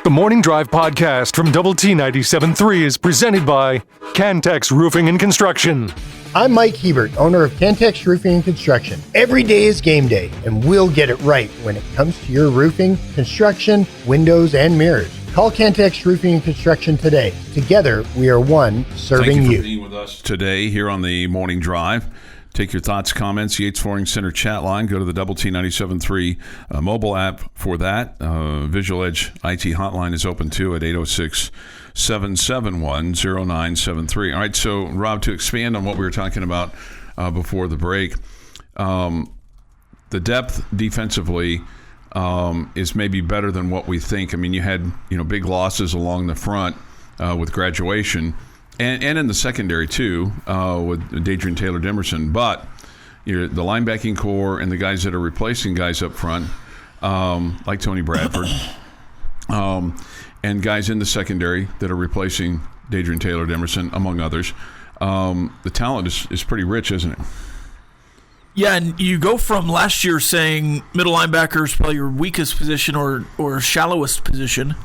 The Morning Drive podcast from Double T 97.3 is presented by Cantex Roofing and Construction. I'm Mike Hebert, owner of Cantex Roofing and Construction. Every day is game day, and we'll get it right when it comes to your roofing, construction, windows, and mirrors. Call Cantex Roofing and Construction today. Together, we are one serving you. Thank you for being with us today here on the Morning Drive. Take your thoughts, comments, Yates Flooring Center chat line. Go to the Double T 97.3 mobile app for that. Visual Edge IT hotline is open too at 806-771-0973. All right, so Rob, to expand on what we were talking about before the break, the depth defensively is maybe better than what we think. I mean, you had big losses along the front with graduation. And in the secondary, too, with Dadrian Taylor-Demerson. But the linebacking core and the guys that are replacing guys up front, like Tony Bradford, and guys in the secondary that are replacing Dadrian Taylor-Demerson, among others, the talent is pretty rich, isn't it? Yeah, and you go from last year saying middle linebacker is probably your weakest position or shallowest position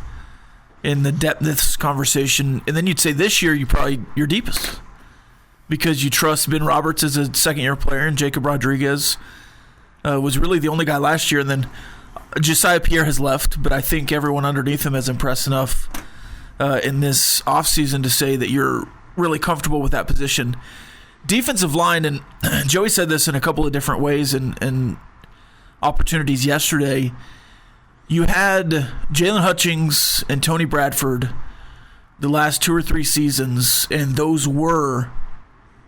in the depth conversation, and then you'd say this year you're deepest because you trust Ben Roberts as a second-year player, and Jacob Rodriguez was really the only guy last year, and then Josiah Pierre has left, but I think everyone underneath him has impressed enough in this offseason to say that you're really comfortable with that position. Defensive line, and Joey said this in a couple of different ways and opportunities yesterday. You had Jalen Hutchings and Tony Bradford the last 2 or 3 seasons, and those were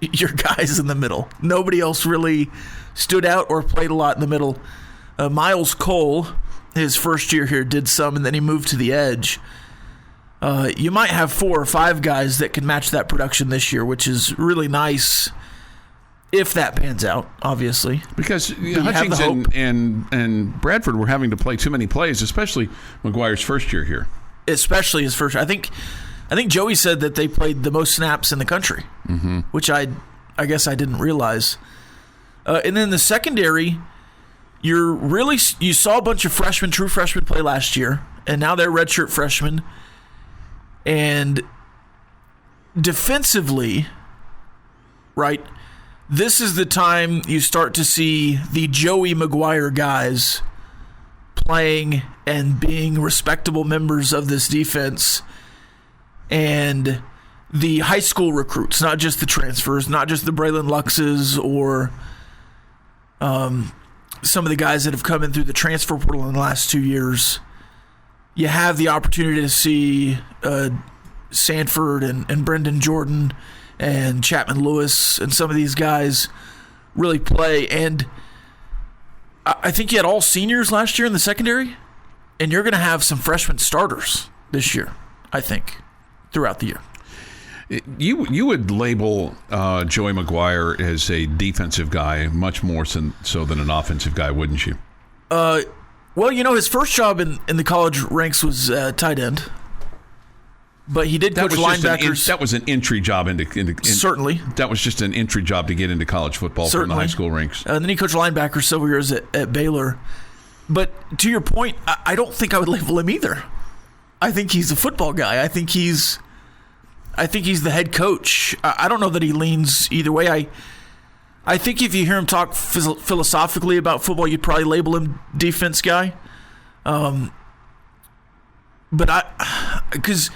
your guys in the middle. Nobody else really stood out or played a lot in the middle. Miles Cole, his first year here, did some, and then he moved to the edge. You might have 4 or 5 guys that can match that production this year, which is really nice if that pans out, obviously. Because Hutchings and Bradford were having to play too many plays, especially McGuire's first year here. Especially his first year. I think Joey said that they played the most snaps in the country, which I guess I didn't realize. And then the secondary, you saw a bunch of true freshmen play last year, and now they're redshirt freshmen. And defensively, right, this is the time you start to see the Joey McGuire guys playing and being respectable members of this defense, and the high school recruits, not just the transfers, not just the Braylon Luxes or some of the guys that have come in through the transfer portal in the last 2 years. You have the opportunity to see Sanford and Brendan Jordan and Chapman Lewis and some of these guys really play. And I think you had all seniors last year in the secondary, and you're going to have some freshman starters this year, I think, throughout the year. You would label Joey McGuire as a defensive guy much more so than an offensive guy, wouldn't you? Well, his first job in the college ranks was tight end. But he did coach linebackers. That was an entry job into certainly. That was just an entry job to get into college football from the high school ranks. And then he coached linebackers several years at Baylor. But to your point, I don't think I would label him either. I think he's a football guy. I think he's the head coach. I don't know that he leans either way. I think if you hear him talk philosophically about football, you'd probably label him defense guy. Because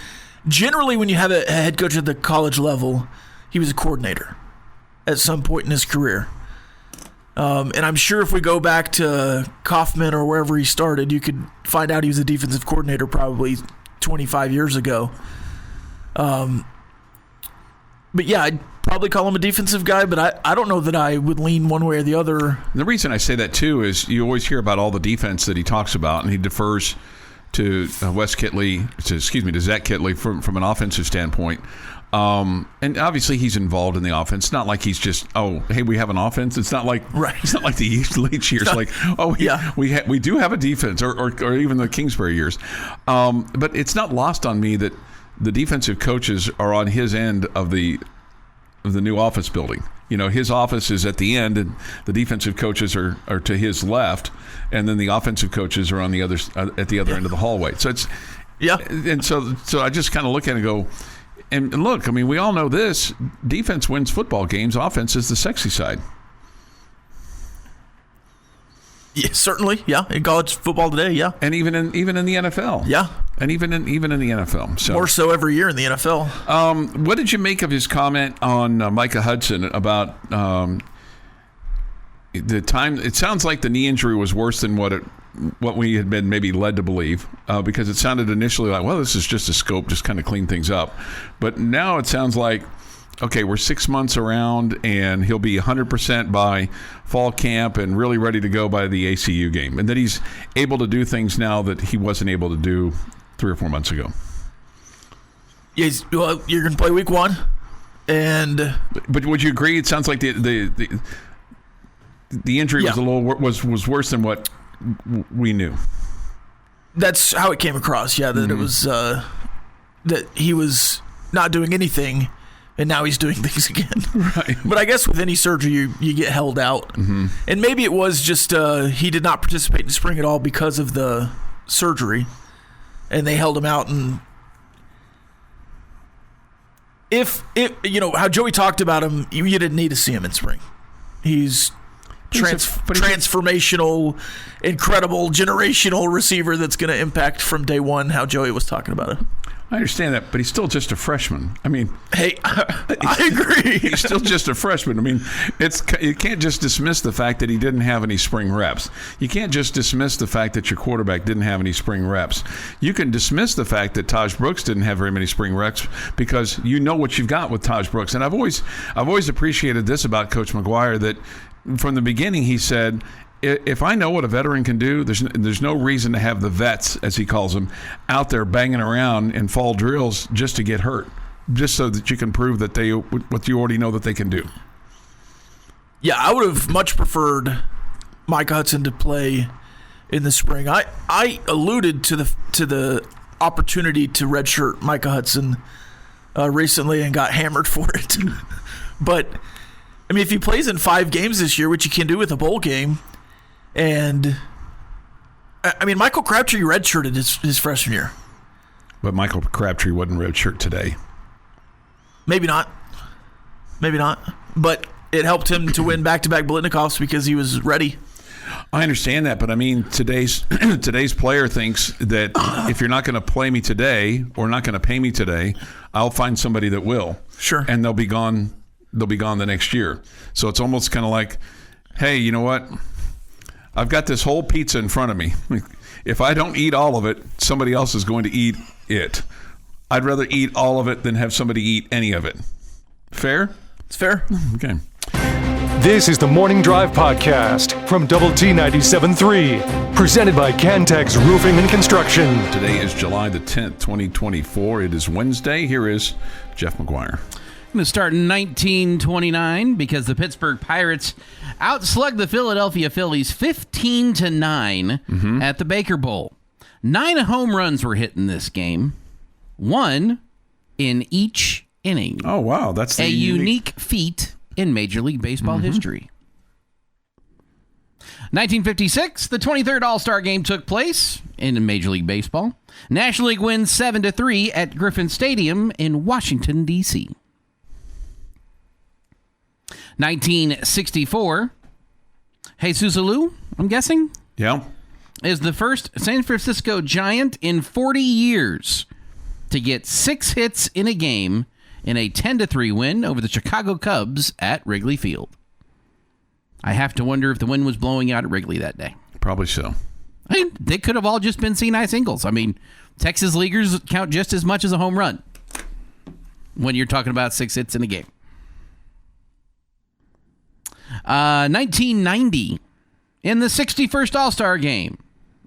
generally when you have a head coach at the college level, he was a coordinator at some point in his career. And I'm sure if we go back to Kaufman or wherever he started, you could find out he was a defensive coordinator probably 25 years ago. But yeah, I'd probably call him a defensive guy, but I don't know that I would lean one way or the other. The reason I say that, too, is you always hear about all the defense that he talks about, and he defers to Zach Kittley from an offensive standpoint. And obviously he's involved in the offense. It's not like he's just, hey, we have an offense. It's not like It's not like the Leach years. We do have a defense, or even the Kingsbury years. But it's not lost on me that the defensive coaches are on his end of the new office building. His office is at the end, and the defensive coaches are to his left, and then the offensive coaches are on the other at the other end of the hallway. So Yeah. And so I just kind of look at it and go, and look, I mean, we all know this. Defense wins football games. Offense is the sexy side. Yeah, certainly, yeah. In college football today, yeah. And even in the NFL. Yeah. And even in the NFL. So. More so every year in the NFL. What did you make of his comment on Micah Hudson about the time? It sounds like the knee injury was worse than what we had been maybe led to believe, because it sounded initially like, well, this is just a scope, just kind of clean things up. But now it sounds like, okay, we're 6 months around, and he'll be 100% by fall camp and really ready to go by the ACU game. And that he's able to do things now that he wasn't able to do 3 or 4 months ago. Yes, well, you're going to play week 1. But would you agree? It sounds like the injury was worse than what we knew. That's how it came across, yeah, that it was that he was not doing anything, and now he's doing things again. Right. But I guess with any surgery, you get held out. Mm-hmm. And maybe it was just he did not participate in spring at all because of the surgery, and they held him out. And if how Joey talked about him, you didn't need to see him in spring. He's transformational, incredible, generational receiver that's going to impact from day one, how Joey was talking about it. I understand that, but he's still just a freshman. I mean, hey, I agree. He's still just a freshman. I mean, you can't just dismiss the fact that he didn't have any spring reps. You can't just dismiss the fact that your quarterback didn't have any spring reps. You can dismiss the fact that Taj Brooks didn't have very many spring reps because you know what you've got with Taj Brooks. And I've always appreciated this about Coach McGuire, that from the beginning he said, if I know what a veteran can do, there's no reason to have the vets, as he calls them, out there banging around in fall drills just to get hurt, just so that you can prove that what you already know that they can do. Yeah, I would have much preferred Mike Hudson to play in the spring. I alluded to the opportunity to redshirt Micah Hudson recently and got hammered for it. But I mean, if he plays in 5 games this year, which he can do with a bowl game. And, I mean, Michael Crabtree redshirted his freshman year. But Michael Crabtree wasn't redshirt today. Maybe not. But it helped him to win back-to-back Blitnikoffs because he was ready. I understand that, but I mean, today's player thinks that if you're not going to play me today or not going to pay me today, I'll find somebody that will. Sure. And they'll be gone the next year. So it's almost kind of like, hey, you know what? I've got this whole pizza in front of me. If I don't eat all of it, somebody else is going to eat it. I'd rather eat all of it than have somebody eat any of it. Fair? It's fair. Okay. This is the Morning Drive Podcast from Double T 97.3, presented by Cantex Roofing and Construction. Today is July the 10th, 2024. It is Wednesday. Here is Jeff McGuire. I'm going to start in 1929 because the Pittsburgh Pirates outslugged the Philadelphia Phillies 15-9 at the Baker Bowl. 9 home runs were hit in this game, 1 in each inning. Oh, wow. That's a unique feat in Major League Baseball history. 1956, the 23rd All-Star Game took place in Major League Baseball. National League wins 7-3 at Griffin Stadium in Washington, D.C. 1964, Jesus Alou, I'm guessing? Yeah. Is the first San Francisco Giant in 40 years to get 6 hits in a game in a 10-3 win over the Chicago Cubs at Wrigley Field. I have to wonder if the wind was blowing out at Wrigley that day. Probably so. I mean, they could have all just been C-9 singles. I mean, Texas leaguers count just as much as a home run when you're talking about 6 hits in a game. 1990, in the 61st All-Star Game,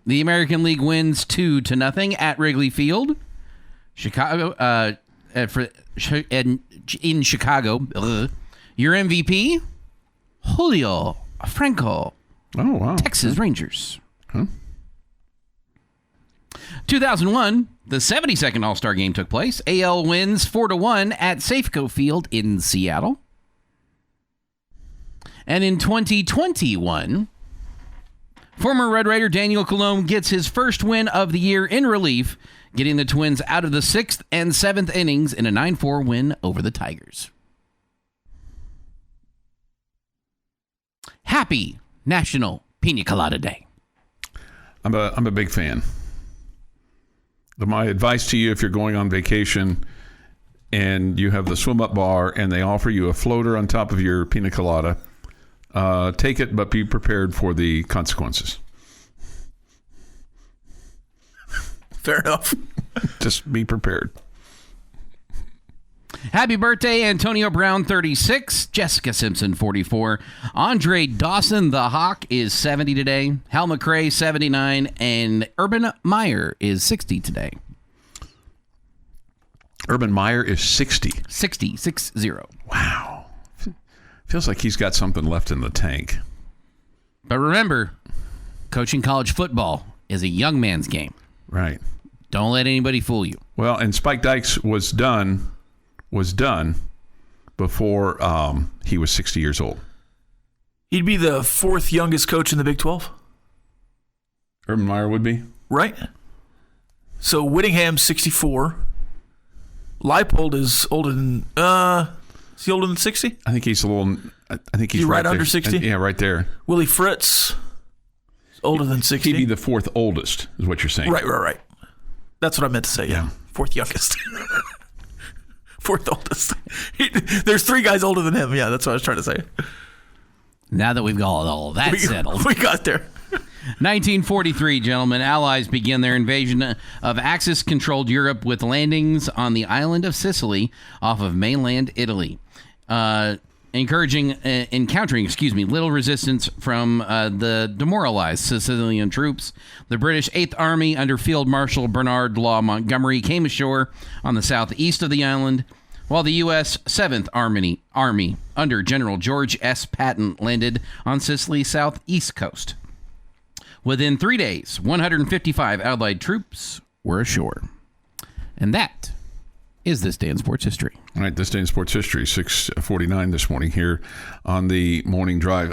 the American League wins 2-0 at Wrigley Field. Chicago, in Chicago, your MVP, Julio Franco. Oh, wow. Texas Rangers. 2001, the 72nd All-Star Game took place. AL wins 4-1 at Safeco Field in Seattle. And in 2021, Former Red Raider Daniel Colomb gets his first win of the year in relief, getting the Twins out of the 6th and 7th innings in a 9-4 win over the Tigers. Happy National Pina Colada Day. I'm a big fan. My advice to you, if you're going on vacation and you have the swim up bar and they offer you a floater on top of your pina colada, take it, but be prepared for the consequences. Fair enough. Just be prepared. Happy birthday, Antonio Brown, 36. Jessica Simpson, 44. Andre Dawson, the Hawk, is 70 today. Hal McRae, 79. And Urban Meyer is 60 today. Urban Meyer is 60. 60. Wow. Feels like he's got something left in the tank. But remember, coaching college football is a young man's game. Right. Don't let anybody fool you. Well, and Spike Dykes was done before he was 60 years old. He'd be the 4th youngest coach in the Big 12. Urban Meyer would be? Right. So Whittingham's 64. Leipold is older than... is he older than 60? I think he's a little... I think he's right there. under 60? Yeah, right there. Willie Fritz is older than 60. He'd be the 4th oldest, is what you're saying. Right. That's what I meant to say, yeah. 4th youngest. 4th oldest. There's 3 guys older than him. Yeah, that's what I was trying to say. Now that we've got all that settled. We got there. 1943, gentlemen. Allies begin their invasion of Axis-controlled Europe with landings on the island of Sicily off of mainland Italy. Encountering little resistance from the demoralized Sicilian troops. The British 8th Army under Field Marshal Bernard Law Montgomery came ashore on the southeast of the island, while the U.S. 7th Army under General George S. Patton landed on Sicily's southeast coast. Within 3 days, 155 Allied troops were ashore. And that is this day in sports history. All right, this day in sports history, 6:49 this morning here on the morning drive.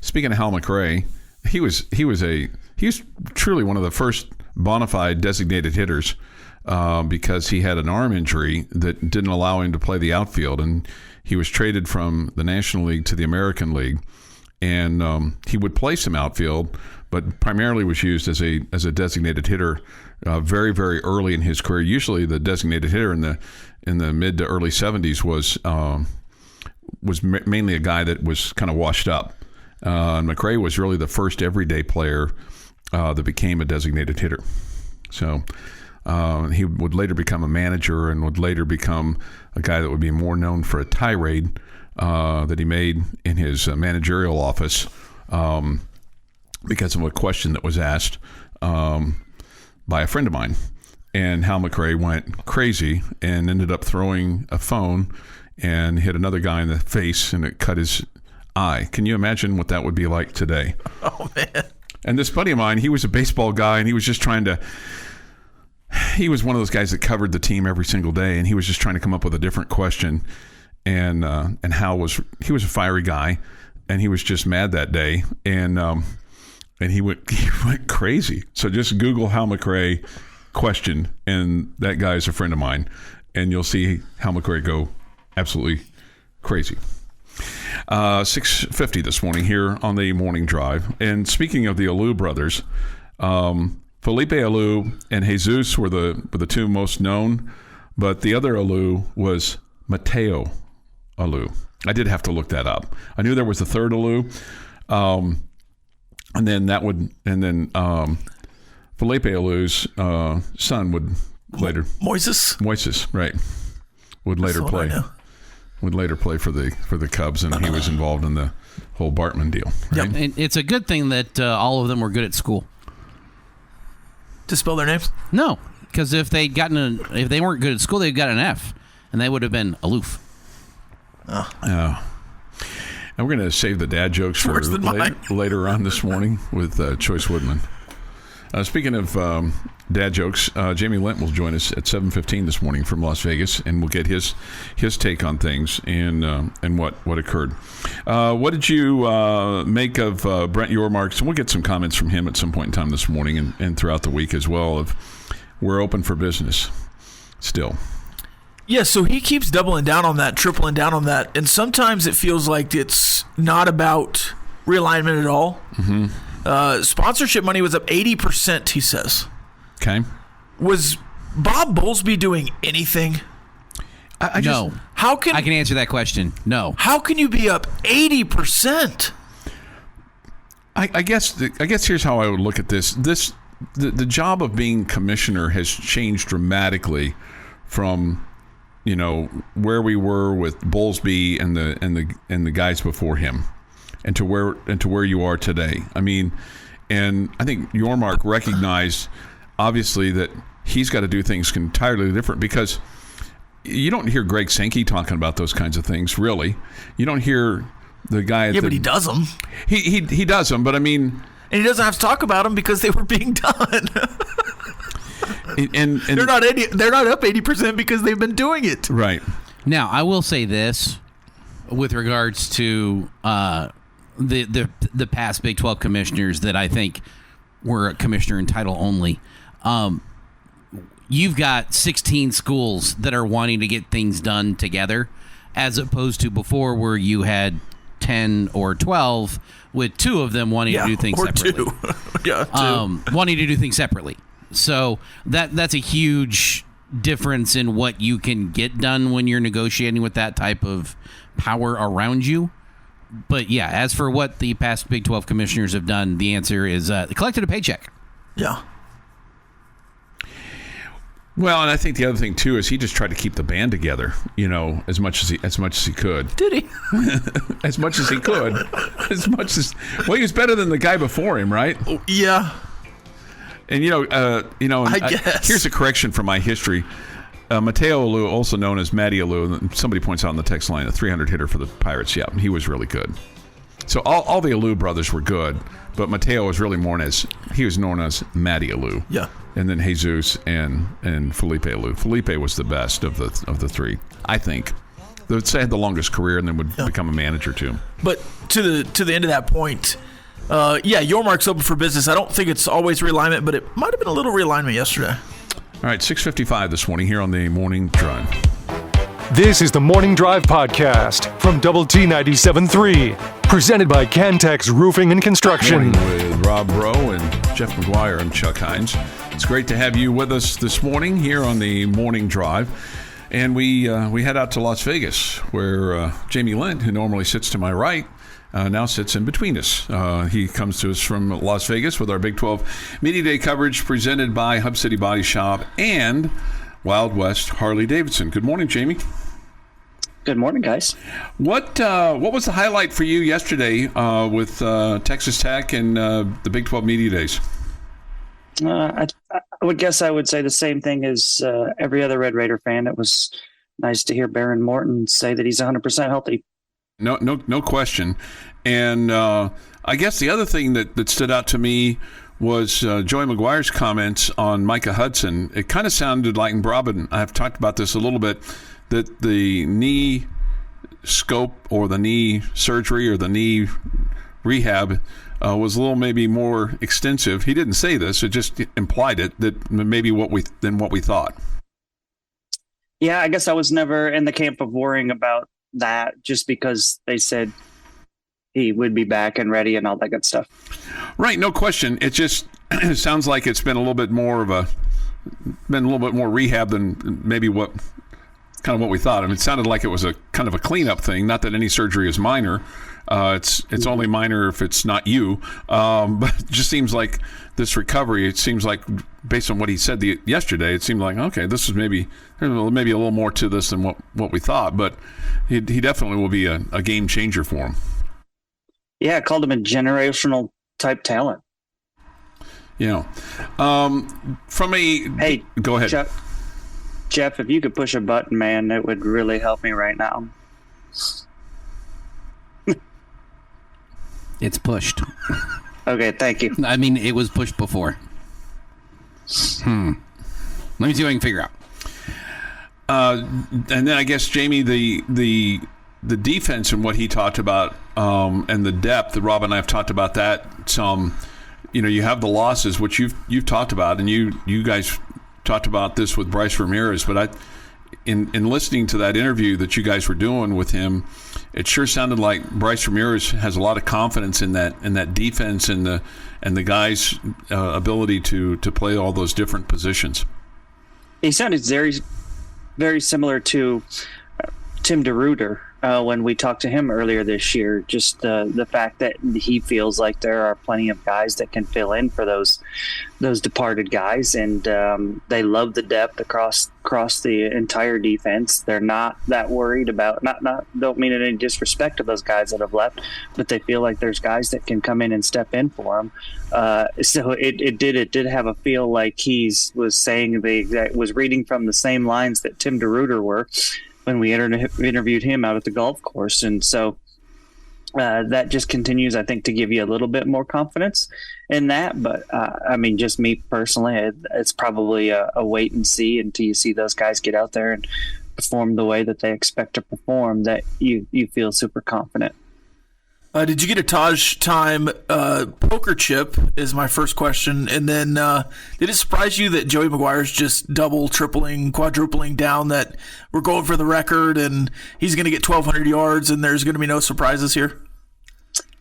Speaking of Hal McRae, he was truly one of the first bona fide designated hitters because he had an arm injury that didn't allow him to play the outfield, and he was traded from the National League to the American League, and he would play some outfield, but primarily was used as a designated hitter very, very early in his career. Usually, the designated hitter in the mid to early 70s was mainly a guy that was kind of washed up. And McRae was really the first everyday player that became a designated hitter. So he would later become a manager and would later become a guy that would be more known for a tirade that he made in his managerial office because of a question that was asked by a friend of mine. And Hal McRae went crazy and ended up throwing a phone and hit another guy in the face, and it cut his eye. Can you imagine what that would be like today? Oh, man. And this buddy of mine, he was a baseball guy, and he was just trying to... He was one of those guys that covered the team every single day, and he was just trying to come up with a different question. And Hal was a fiery guy, and he was just mad that day, and he went crazy. So just Google Hal McRae question, and that guy is a friend of mine, and you'll see Hal McRae go absolutely crazy. 6:50 this morning here on the morning drive. And speaking of the Alou brothers, Felipe Alou and Jesus were the two most known, but the other Alou was Mateo Alou. I did have to look that up. I knew there was a third Alou, and then Felipe Alou's son would later Moises, right, would later play for the Cubs, and he was involved in the whole Bartman deal. Right? Yep. And it's a good thing that all of them were good at school. To spell their names? No, because if they weren't good at school, they'd got an F, and they would have been aloof. And we're going to save the dad jokes for later on this morning with Choice Woodman. Speaking of dad jokes, Jamie Lent will join us at 7:15 this morning from Las Vegas, and we'll get his take on things and what occurred. What did you make of Brent Yormark's? And we'll get some comments from him at some point in time this morning and throughout the week as well. Of we're open for business still. Yeah, so he keeps doubling down on that, tripling down on that, and sometimes it feels like it's not about realignment at all. Mm-hmm. Sponsorship money was up 80%, he says. Okay. Was Bob Bowlesby doing anything? No. I can answer that question. No. How can you be up 80%? I guess here's how I would look at this. The job of being commissioner has changed dramatically from where we were with Bowlesby and the guys before him, and to where you are today. I mean, and I think Yormark recognized obviously that he's got to do things entirely different, because you don't hear Greg Sankey talking about those kinds of things. Really, you don't hear the guy. But he does them. He does them, but I mean, and he doesn't have to talk about them because they were being done. And they're not up 80% because they've been doing it. Right. Now, I will say this with regards to the past Big 12 commissioners that I think were a commissioner in title only. You've got 16 schools that are wanting to get things done together, as opposed to before where you had 10 or 12 with 2 of them wanting to do things separately. Wanting to do things separately. So that's a huge difference in what you can get done when you're negotiating with that type of power around you. But yeah, as for what the past Big 12 commissioners have done, the answer is they collected a paycheck. Yeah. Well, and I think the other thing too is he just tried to keep the band together, as much as he could. Did he? As much as he could. Well, he was better than the guy before him, right? Oh, yeah. And I guess. Here's a correction from my history. Mateo Alou, also known as Matty Alou, somebody points out on the text line, a 300 hitter for the Pirates. Yeah, he was really good. So all the Alou brothers were good, but Mateo was really known as Matty Alou. Yeah. And then Jesus and Felipe Alou. Felipe was the best of the 3, I think. They had the longest career and then would become a manager too. But to the end of that point, Yormark's open for business. I don't think it's always realignment, but it might have been a little realignment yesterday. All right, 6:55 this morning here on the Morning Drive. This is the Morning Drive Podcast from Double T 97.3, presented by Cantex Roofing and Construction. Morning with Rob Breaux and Jeff McGuire. I'm Chuck Heinz. It's great to have you with us this morning here on the Morning Drive. And we head out to Las Vegas, where Jamie Lent, who normally sits to my right, now sits in between us. He comes to us from Las Vegas with our Big 12 Media Day coverage presented by Hub City Body Shop and Wild West Harley Davidson. Good morning, Jamie. Good morning, guys. What was the highlight for you yesterday with Texas Tech and the Big 12 Media Days? I would guess I would say the same thing as every other Red Raider fan. It was nice to hear Baron Morton say that he's 100% healthy. No question. And I guess the other thing that stood out to me was Joey McGuire's comments on Micah Hudson. It kind of sounded like, and Rob and I have talked about this a little bit, that the knee scope or the knee surgery or the knee rehab was a little maybe more extensive. He didn't say this; it just implied it, that maybe what we thought. Yeah, I guess I was never in the camp of worrying about that, just because they said he would be back and ready and all that good stuff. Right, no question. It just sounds like it's been a little bit more rehab than maybe what we thought. I mean, it sounded like it was a kind of a cleanup thing. Not that any surgery is minor. It's only minor if it's not you. But it just seems like this recovery. It seems like, based on what he said yesterday, it seemed like, okay, this is maybe a little more to this than what we thought. But he definitely will be a game changer for him. Yeah, I called him a generational type talent. From Hey, go ahead, Jeff. If you could push a button, man, it would really help me right now. It's pushed. Okay, thank you. I mean, it was pushed before. Let me see what I can figure out. And then I guess, Jamie, the defense and what he talked about, and the depth. Rob and I have talked about that some. You have the losses, which you've talked about, and you guys talked about this with Bryce Ramirez. But in listening to that interview that you guys were doing with him, it sure sounded like Bryce Ramirez has a lot of confidence in that defense and the guys' ability to play all those different positions. He sounded very, very similar to Tim DeRuyter when we talked to him earlier this year. Just the fact that he feels like there are plenty of guys that can fill in for those departed guys, and they love the depth across the entire defense. They're not that worried about don't mean it any disrespect to those guys that have left, but they feel like there's guys that can come in and step in for them. So it did have a feel like was saying was reading from the same lines that Tim DeRuyter were when we interviewed him out at the golf course. And so that just continues, I think, to give you a little bit more confidence in that. But, just me personally, it's probably a wait and see until you see those guys get out there and perform the way that they expect to perform, that you feel super confident. Did you get a Taj time poker chip is my first question. And then did it surprise you that Joey McGuire's just double, tripling, quadrupling down, that we're going for the record and he's going to get 1,200 yards and there's going to be no surprises here?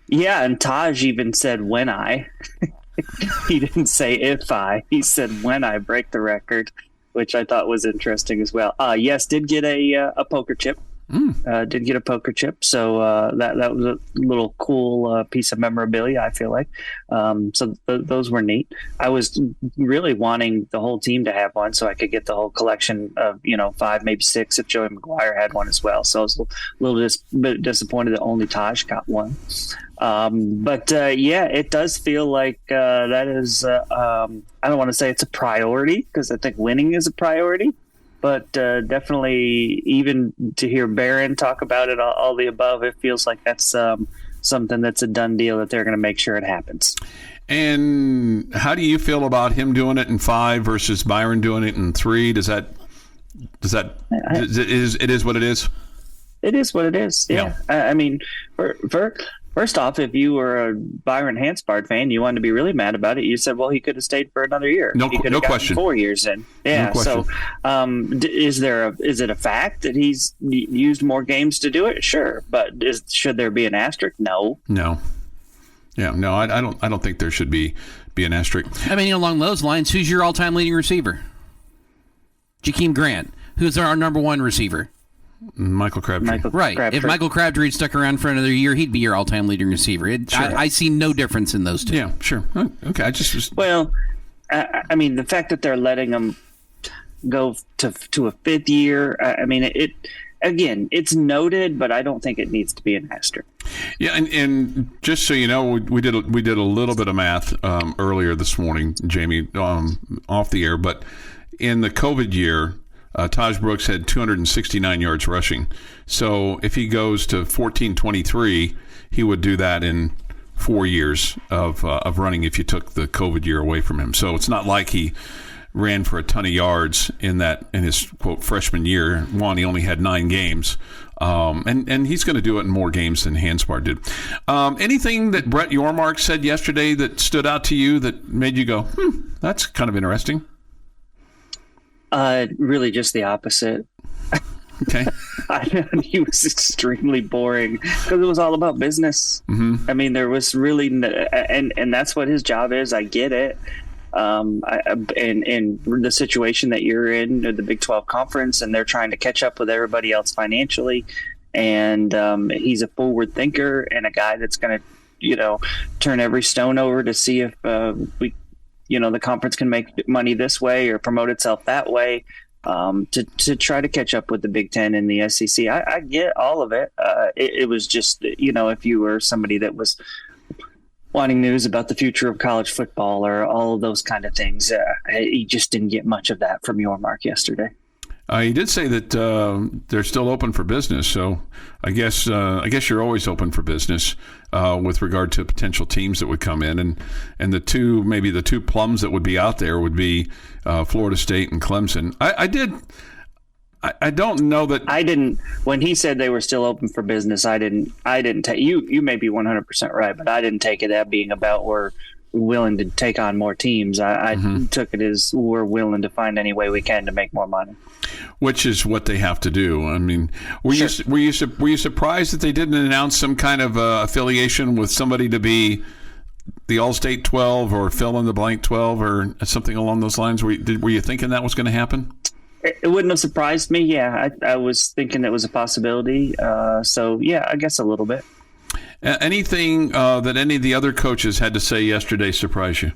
Yeah, and Taj even said when I. He didn't say if I. He said when I break the record, which I thought was interesting as well. Yes, did get a poker chip. Did get a poker chip, so that was a little cool piece of memorabilia, I feel like. So those were neat. I was really wanting the whole team to have one so I could get the whole collection of 5, maybe 6 if Joey McGuire had one as well. So I was a little bit disappointed that only Taj got one. But it does feel like that is I don't want to say it's a priority, because I think winning is a priority. But definitely, even to hear Barron talk about it, all the above, it feels like that's something that's a done deal, that they're going to make sure it happens. And how do you feel about him doing it in 5 versus Byron doing it in 3? It is what it is? It is what it is. Yeah. First off, if you were a Byron Hanspard fan, you wanted to be really mad about it. You said, well, he could have stayed for another year. No question. 4 years in. Yeah. No question. So is it a fact that he's used more games to do it? Sure. But should there be an asterisk? No. No. Yeah. No, I don't think there should be an asterisk. Along those lines, who's your all-time leading receiver? Jakeem Grant. Who's our number 1 receiver? Michael Crabtree. If Michael Crabtree had stuck around for another year, he'd be your all-time leading receiver. Sure. I see no difference in those two. Yeah, sure. Okay, Well, the fact that they're letting him go to a 5th year, it's noted, but I don't think it needs to be an asterisk. Yeah, and just so you know, we did a little bit of math earlier this morning, Jamie, off the air, but in the COVID year, Taj Brooks had 269 yards rushing. So if he goes to 1423, he would do that in 4 years of running if you took the COVID year away from him. So it's not like he ran for a ton of yards in his quote freshman year. One, he only had 9 games. And he's going to do it in more games than Hanspard did. Anything that Brett Yormark said yesterday that stood out to you that made you go, that's kind of interesting? Really just the opposite. Okay. He was extremely boring because it was all about business. Mm-hmm. There was really, and that's what his job is. I get it. And the situation that you're in, the Big 12 conference, and they're trying to catch up with everybody else financially. And he's a forward thinker and a guy that's going to, turn every stone over to see if the conference can make money this way or promote itself that way, to try to catch up with the Big Ten and the SEC. I get all of it. It was just, if you were somebody that was wanting news about the future of college football or all of those kind of things, he just didn't get much of that from Yormark yesterday. He did say that they're still open for business, so I guess you're always open for business with regard to potential teams that would come in, and the two plums that would be out there would be Florida State and Clemson. I don't know that I didn't. When he said they were still open for business, I didn't take you. You may be 100% right, but I didn't take it as being about we're willing to take on more teams. I took it as we're willing to find any way we can to make more money. Which is what they have to do. I mean, were you surprised that they didn't announce some kind of affiliation with somebody to be the All-State 12 or fill in the blank 12 or something along those lines? Were you thinking that was going to happen? It wouldn't have surprised me. Yeah, I was thinking that was a possibility. So yeah, I guess a little bit. Anything that any of the other coaches had to say yesterday surprised you?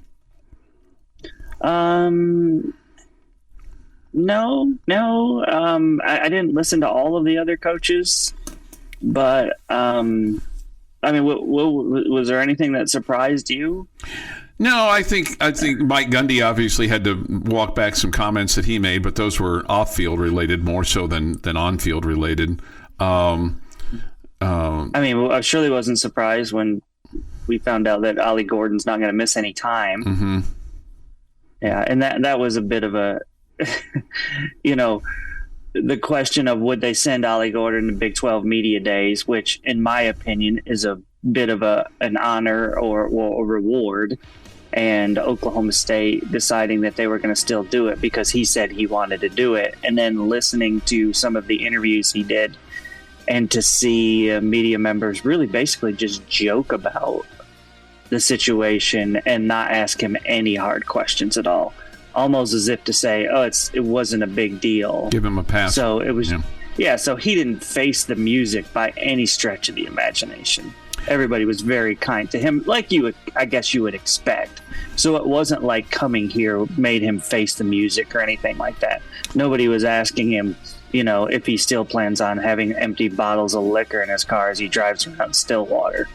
No. I didn't listen to all of the other coaches, but I mean, was there anything that surprised you? No, I think Mike Gundy obviously had to walk back some comments that he made, but those were off-field related more so than on-field related. I mean, I surely wasn't surprised when we found out that Ollie Gordon's not going to miss any time. Mm-hmm. Yeah, and that was a bit of a, the question of would they send Ollie Gordon to Big 12 Media Days, which in my opinion is a bit of an honor or a reward. And Oklahoma State deciding that they were going to still do it because he said he wanted to do it. And then listening to some of the interviews he did and to see media members really basically just joke about the situation and not ask him any hard questions at all. Almost as if to say, it wasn't a big deal. Give him a pass. So it was, so he didn't face the music by any stretch of the imagination. Everybody was very kind to him, like I guess you would expect. So it wasn't like coming here made him face the music or anything like that. Nobody was asking him, if he still plans on having empty bottles of liquor in his car as he drives around Stillwater.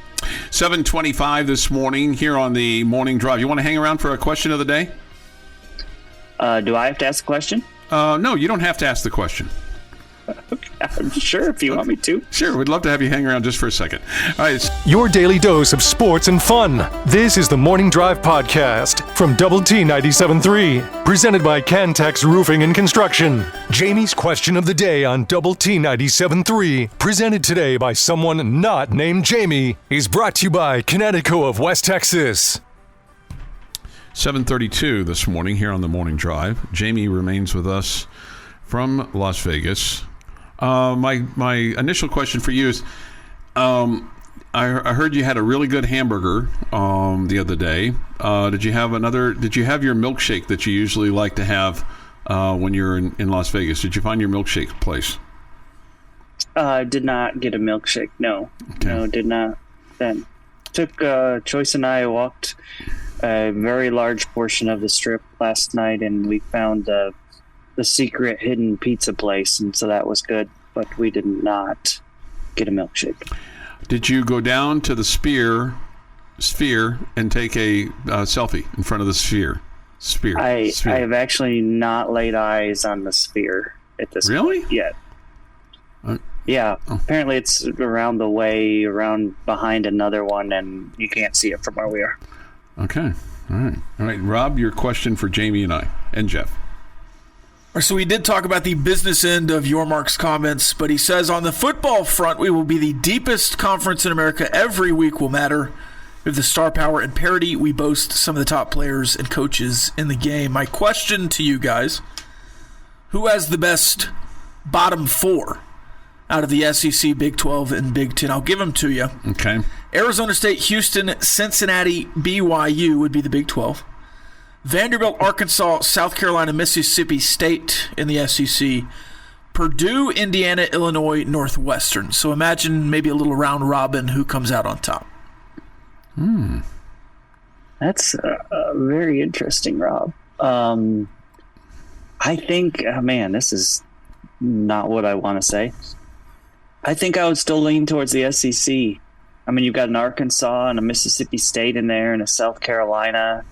7:25 this morning here on the Morning Drive. You want to hang around for a question of the day? Do I have to ask a question? No, you don't have to ask the question. I'm sure if you want me to. Sure, we'd love to have you hang around just for a second. All right. Your daily dose of sports and fun. This is the Morning Drive Podcast from Double T 97.3, presented by Cantex Roofing and Construction. Jamie's question of the day on Double T 97.3, presented today by someone not named Jamie, is brought to you by Connecticut of West Texas. 7:32 this morning here on the Morning Drive. Jamie remains with us from Las Vegas. My initial question for you is, I heard you had a really good hamburger the other day. Did you have your milkshake that you usually like to have when you're in Las Vegas? Did you find your milkshake place? Did not get a milkshake. No, okay. No, did not. Then took Choice and I walked a very large portion of the Strip last night, and we found the secret hidden pizza place, and so that was good, but we did not get a milkshake. Did you go down to the sphere and take a selfie in front of the sphere? I have actually not laid eyes on the Sphere at this point yet. Yeah, apparently it's around behind another one, and you can't see it from where we are. Okay, all right, Rob, your question for Jamie and I and Jeff. So we did talk about the business end of Yormark's comments, but he says on the football front, we will be the deepest conference in America. Every week will matter. We have the star power and parity. We boast some of the top players and coaches in the game. My question to you guys, who has the best bottom four out of the SEC, Big 12, and Big 10? I'll give them to you. Okay. Arizona State, Houston, Cincinnati, BYU would be the Big 12. Vanderbilt, Arkansas, South Carolina, Mississippi State in the SEC. Purdue, Indiana, Illinois, Northwestern. So imagine maybe a little round robin who comes out on top. That's very interesting, Rob. I think, this is not what I want to say. I think I would still lean towards the SEC. I mean, you've got an Arkansas and a Mississippi State in there and a South Carolina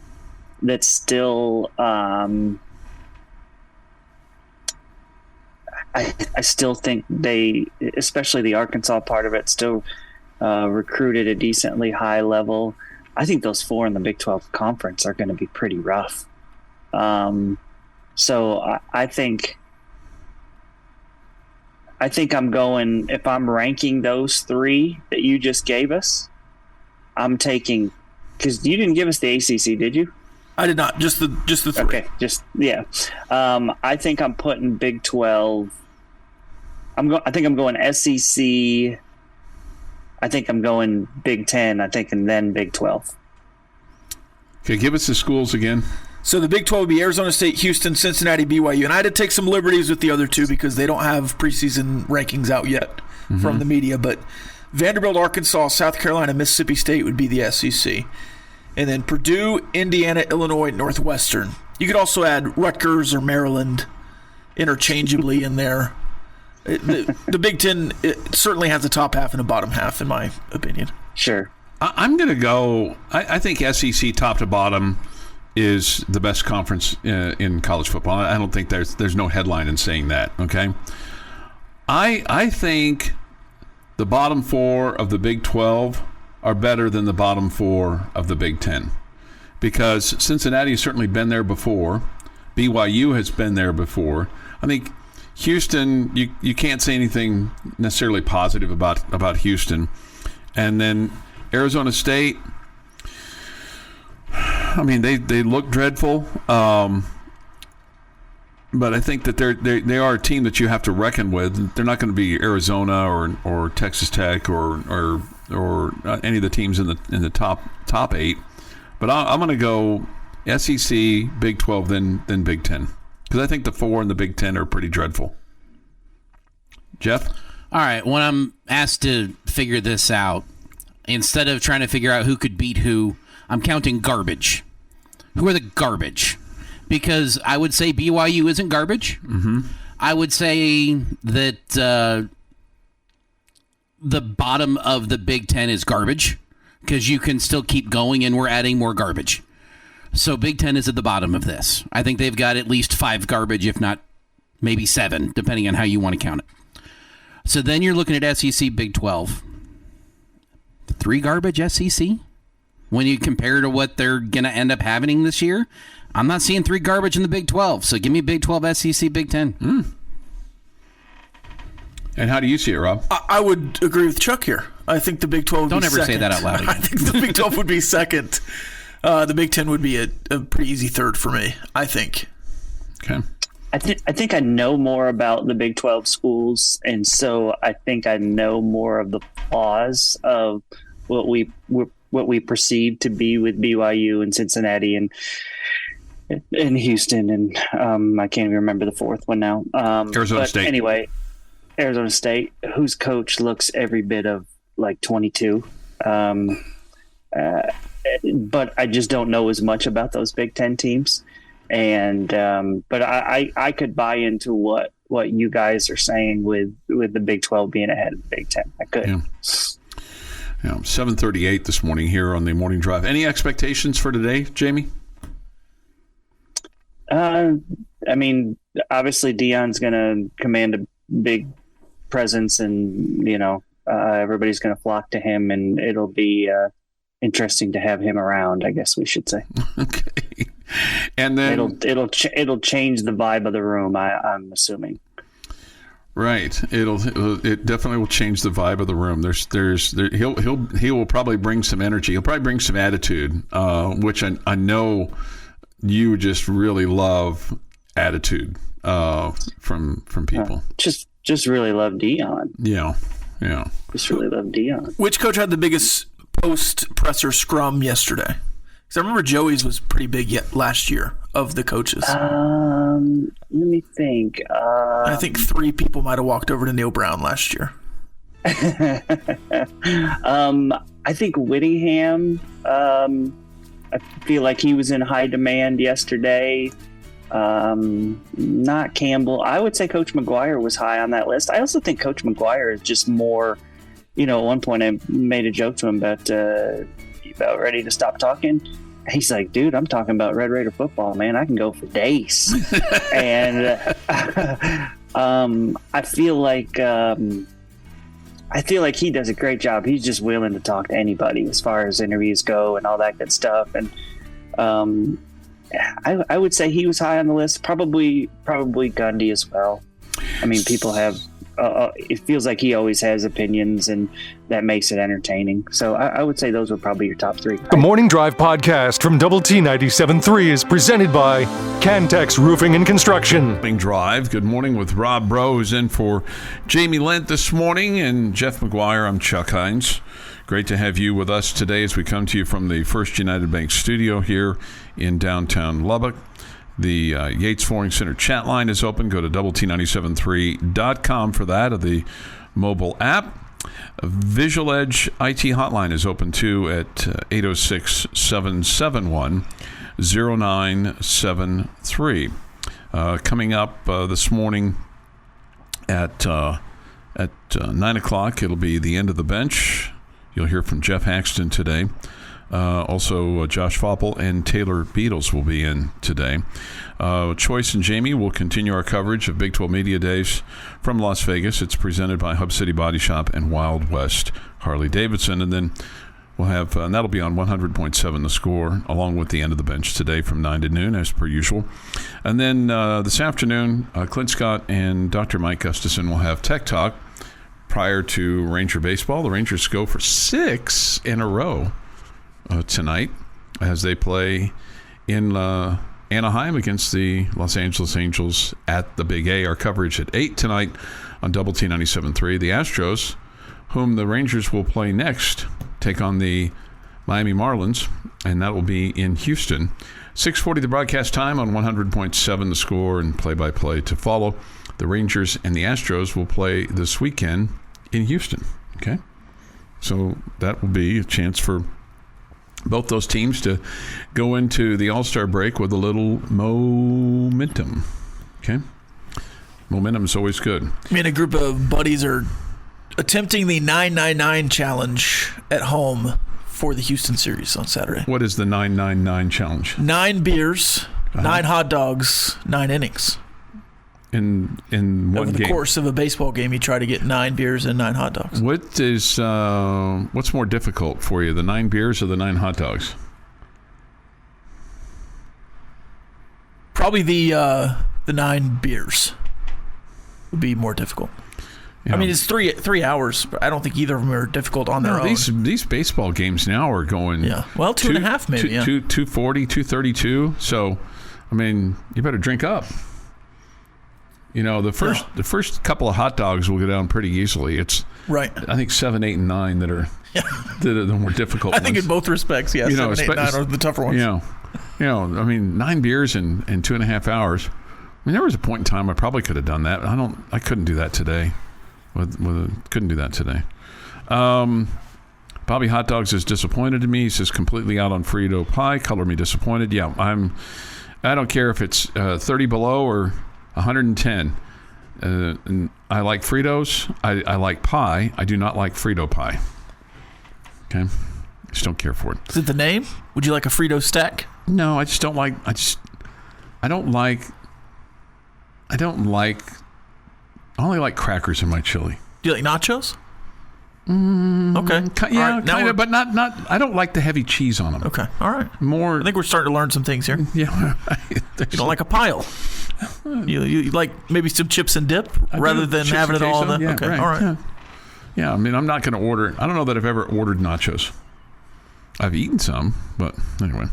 that's still I still think they, especially the Arkansas part of it, still recruited a decently high level. I think those 4 in the Big 12 conference are going to be pretty rough. So I think I'm going, if I'm ranking those 3 that you just gave us, I'm taking, because you didn't give us the ACC, did you? I did not. Just the 3. Okay, yeah. I think I'm putting Big 12. I think I'm going SEC. I think I'm going Big 10. And then Big 12. Okay, give us the schools again. So the Big 12 would be Arizona State, Houston, Cincinnati, BYU. And I had to take some liberties with the other 2 because they don't have preseason rankings out yet from the media. But Vanderbilt, Arkansas, South Carolina, Mississippi State would be the SEC. And then Purdue, Indiana, Illinois, Northwestern. You could also add Rutgers or Maryland interchangeably in there. The Big Ten certainly has the top half and the bottom half, in my opinion. Sure. I'm going to go. I think SEC top to bottom is the best conference in college football. I don't think there's no headline in saying that. Okay. I think the bottom 4 of the Big 12 are better than the bottom 4 of the Big 10, because Cincinnati has certainly been there before. BYU has been there before. I think Houston, you can't say anything necessarily positive about Houston. And then Arizona State, I mean, they look dreadful, but I think that they are a team that you have to reckon with. They're not going to be Arizona or Texas Tech or any of the teams in the top 8. But I'm going to go SEC, Big 12, then Big 10, because I think the 4 in the Big 10 are pretty dreadful. Jeff? All right, when I'm asked to figure this out, instead of trying to figure out who could beat who, I'm counting garbage. Who are the garbage? Because I would say BYU isn't garbage. Mm-hmm. I would say that the bottom of the Big Ten is garbage, because you can still keep going and we're adding more garbage. So Big Ten is at the bottom of this. I think they've got at least 5 garbage, if not maybe 7, depending on how you want to count it. So then you're looking at SEC, Big 12. 3 garbage SEC? When you compare to what they're going to end up having this year, I'm not seeing 3 garbage in the Big 12. So give me Big 12, SEC, Big 10. And how do you see it, Rob? I would agree with Chuck here. I think the Big 12 would Don't be ever second. say that out loud again. I think the Big 12 would be second. The Big 10 would be a pretty easy third for me, I think. Okay. I think I know more about the Big 12 schools, and so I think I know more of the flaws of what we perceive to be with BYU and Cincinnati and Houston, and I can't even remember the 4th one now. Arizona State. Anyway, Arizona State, whose coach looks every bit of like 22. But I just don't know as much about those Big Ten teams. And but I could buy into what you guys are saying with the Big 12 being ahead of the Big 10. I could. Yeah, 7:38 this morning here on the Morning Drive. Any expectations for today, Jamie? I mean, obviously Deion's going to command a big presence, and everybody's going to flock to him, and it'll be interesting to have him around, I guess we should say. Okay. And then it'll change the vibe of the room, I'm assuming. Right. It definitely will change the vibe of the room. He will probably bring some energy. He'll probably bring some attitude, which I know you just really love attitude from people. Just really love Deion. Yeah. Just really love Deion. Which coach had the biggest post-presser scrum yesterday? Because I remember Joey's was pretty big last year of the coaches. Let me think. I think 3 people might have walked over to Neil Brown last year. I think Whittingham. I feel like he was in high demand yesterday. Not Campbell. I would say Coach McGuire was high on that list. I also think Coach McGuire is just more. At one point I made a joke to him about ready to stop talking. He's like, dude, I'm talking about Red Raider football, man. I can go for days. And I feel like he does a great job. He's just willing to talk to anybody as far as interviews go and all that good stuff. And I would say he was high on the list. Probably Gundy as well. I mean, people have. It feels like he always has opinions, and that makes it entertaining. So I would say those were probably your top three. The Morning Drive podcast from Double T 97.3 is presented by Cantex Roofing and Construction. Morning Drive. Good morning with Rob Breaux, who's in for Jamie Lent this morning, and Jeff McGuire. I'm Chuck Heinz. Great to have you with us today as we come to you from the First United Bank studio here in downtown Lubbock. The Yates Flooring Center chat line is open. Go to doublet973.com for that, or the mobile app. Visual Edge IT hotline is open too at 806-771-0973. Coming up this morning at 9 o'clock, it'll be the end of the bench. You'll hear from Jeff Haxton today. Also, Josh Foppel and Taylor Beatles will be in today. Choice and Jamie will continue our coverage of Big 12 Media Days from Las Vegas. It's presented by Hub City Body Shop and Wild West Harley Davidson. And then we'll have, and that'll be on 100.7 The Score, along with the end of the bench today from 9 to noon, as per usual. And then this afternoon, Clint Scott and Dr. Mike Gustafson will have Tech Talk prior to Ranger Baseball. The Rangers go for 6 in a row tonight as they play in Anaheim against the Los Angeles Angels at the Big A. Our coverage at 8 tonight on Double T 97.3. The Astros, whom the Rangers will play next, take on the Miami Marlins, and that will be in Houston. 6:40 the broadcast time on 100.7 The Score, and play-by-play to follow. The Rangers and the Astros will play this weekend in Houston. Okay? So that will be a chance for both those teams to go into the All-Star break with a little momentum. Okay? Momentum is always good. Me and a group of buddies are attempting the 999 challenge at home for the Houston series on Saturday. What is the 999 challenge? 9 beers, 9 hot dogs, 9 innings. In one Over the game. course of a baseball game, you try to get 9 beers and 9 hot dogs. What's more difficult for you, the 9 beers or the 9 hot dogs? Probably the 9 beers would be more difficult. Yeah. I mean, it's 3 hours, but I don't think either of them are difficult on their own. These baseball games now are going. Yeah, well, 2.5 maybe. 240, 232. So, I mean, you better drink up. You know, the first couple of hot dogs will go down pretty easily. It's right. I think 7, 8, and 9 that are the more difficult. I think ones. In both respects, yes. 7, 8, 9 are the tougher ones. You know, I mean, 9 beers in 2.5 hours. I mean, there was a point in time I probably could have done that. I couldn't do that today. Couldn't do that today. Bobby Hot Dogs is disappointed in me. He says completely out on Frito pie. Color me disappointed. Yeah, I don't care if it's 30 below or 110. And I like Fritos. I like pie. I do not like Frito pie. Okay, just don't care for it. Is it the name? Would you like a Frito stack? No, I just don't like. I don't like. I only like crackers in my chili. Do you like nachos? Okay. Yeah, right, kind of, but not. I don't like the heavy cheese on them. Okay. All right. More. I think we're starting to learn some things here. Yeah. You don't like a pile. You like maybe some chips and dip rather than having it all. Yeah, okay. Right. All right. Yeah. I mean, I'm not going to order. I don't know that I've ever ordered nachos. I've eaten some, but anyway.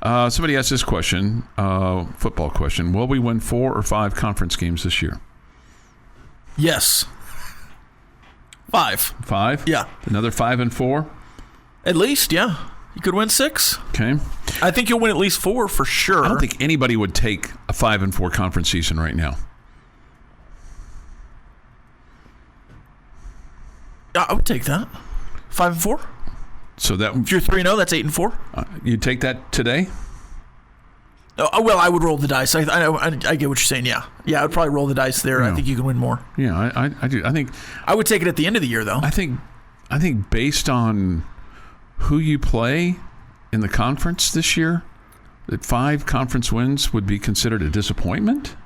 Somebody asked this question, football question. Will we win 4 or 5 conference games this year? Yes. 5. 5? Yeah. Another 5 and 4? At least, yeah. You could win 6. Okay. I think you'll win at least 4 for sure. I don't think anybody would take a 5 and 4 conference season right now. I would take that. 5 and 4. So that if you're 3-0, that's 8 and 4. You'd take that today? Oh, well, I would roll the dice. I get what you're saying. Yeah, I would probably roll the dice there. Yeah. I think you can win more. Yeah, I do. I think I would take it at the end of the year, though. I think based on who you play in the conference this year, that 5 conference wins would be considered a disappointment.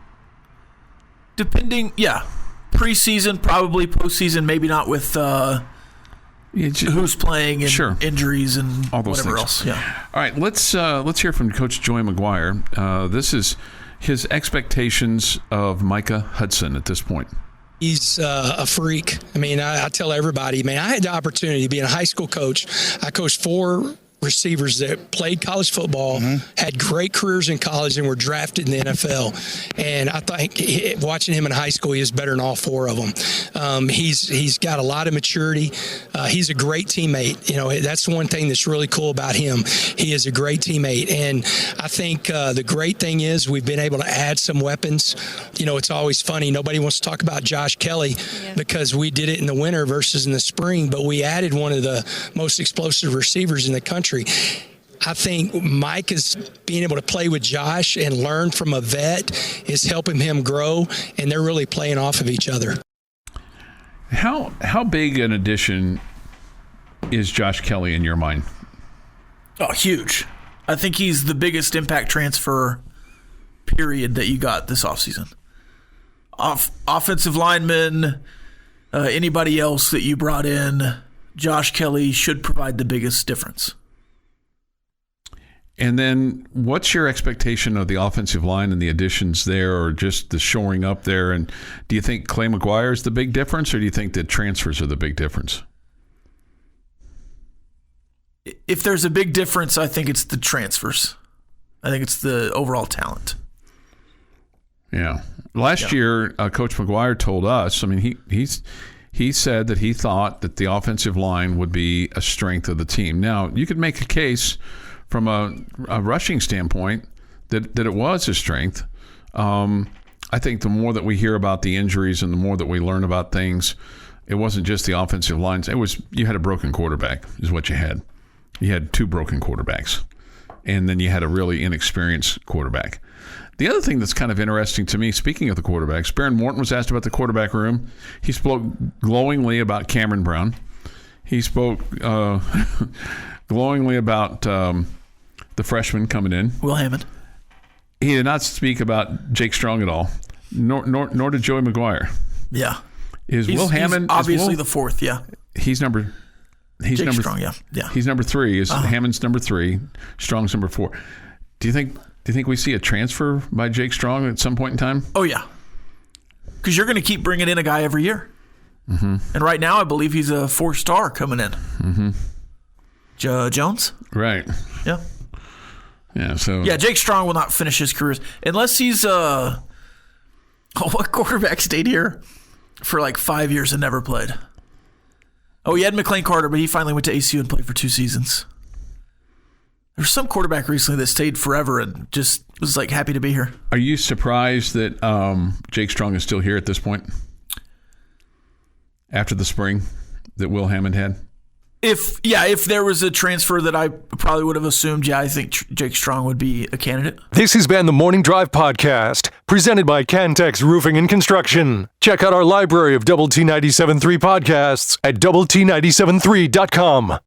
Depending, preseason, probably postseason, maybe not with who's playing and injuries and all those whatever things. else. Yeah. All right, let's hear from Coach Joey McGuire. This is his expectations of Micah Hudson at this point. He's a freak. I mean, I tell everybody, man, I had the opportunity to be a high school coach. I coached 4 receivers that played college football, had great careers in college, and were drafted in the NFL. And I think watching him in high school, he is better than all 4 of them. He's got a lot of maturity. He's a great teammate. You know, that's one thing that's really cool about him. He is a great teammate. And I think the great thing is we've been able to add some weapons. You know, it's always funny. Nobody wants to talk about Josh Kelly because we did it in the winter versus in the spring, but we added one of the most explosive receivers in the country. I think Mike is being able to play with Josh and learn from a vet is helping him grow, and they're really playing off of each other. How big an addition is Josh Kelly in your mind? Oh, huge. I think he's the biggest impact transfer period that you got this offseason. Offensive lineman, anybody else that you brought in, Josh Kelly should provide the biggest difference. And then what's your expectation of the offensive line and the additions there, or just the shoring up there? And do you think Clay McGuire is the big difference, or do you think that transfers are the big difference? If there's a big difference, I think it's the transfers. I think it's the overall talent. Yeah. Last year, Coach McGuire told us, I mean, he said that he thought that the offensive line would be a strength of the team. Now, you could make a case from a rushing standpoint that it was a strength. I think the more that we hear about the injuries and the more that we learn about things, it wasn't just the offensive lines. It was, you had a broken quarterback is what you had. You had 2 broken quarterbacks, and then you had a really inexperienced quarterback. The other thing that's kind of interesting to me, speaking of the quarterbacks, Baron Morton was asked about the quarterback room. He spoke glowingly about Cameron Brown. He spoke glowingly about the freshman coming in, Will Hammond. He did not speak about Jake Strong at all, nor did Joey McGuire. Yeah, Will Hammond he's obviously the 4th? Yeah, he's number. He's Jake number Strong. Yeah. He's number 3. Hammond's number 3. Strong's number 4. Do you think we see a transfer by Jake Strong at some point in time? Oh yeah, because you're going to keep bringing in a guy every year. Mm-hmm. And right now, I believe he's a 4-star coming in. Mm-hmm. Jones? Right. Yeah. Yeah, so... Yeah, Jake Strong will not finish his career. Unless he's... what quarterback stayed here for like 5 years and never played? Oh, he had McLean Carter, but he finally went to ACU and played for 2 seasons. There's some quarterback recently that stayed forever and just was like happy to be here. Are you surprised that Jake Strong is still here at this point? After the spring that Will Hammond had? If there was a transfer that I probably would have assumed, I think Jake Strong would be a candidate. This has been the Morning Drive Podcast, presented by Cantex Roofing and Construction. Check out our library of Double T 97.3 podcasts at doublet973.com.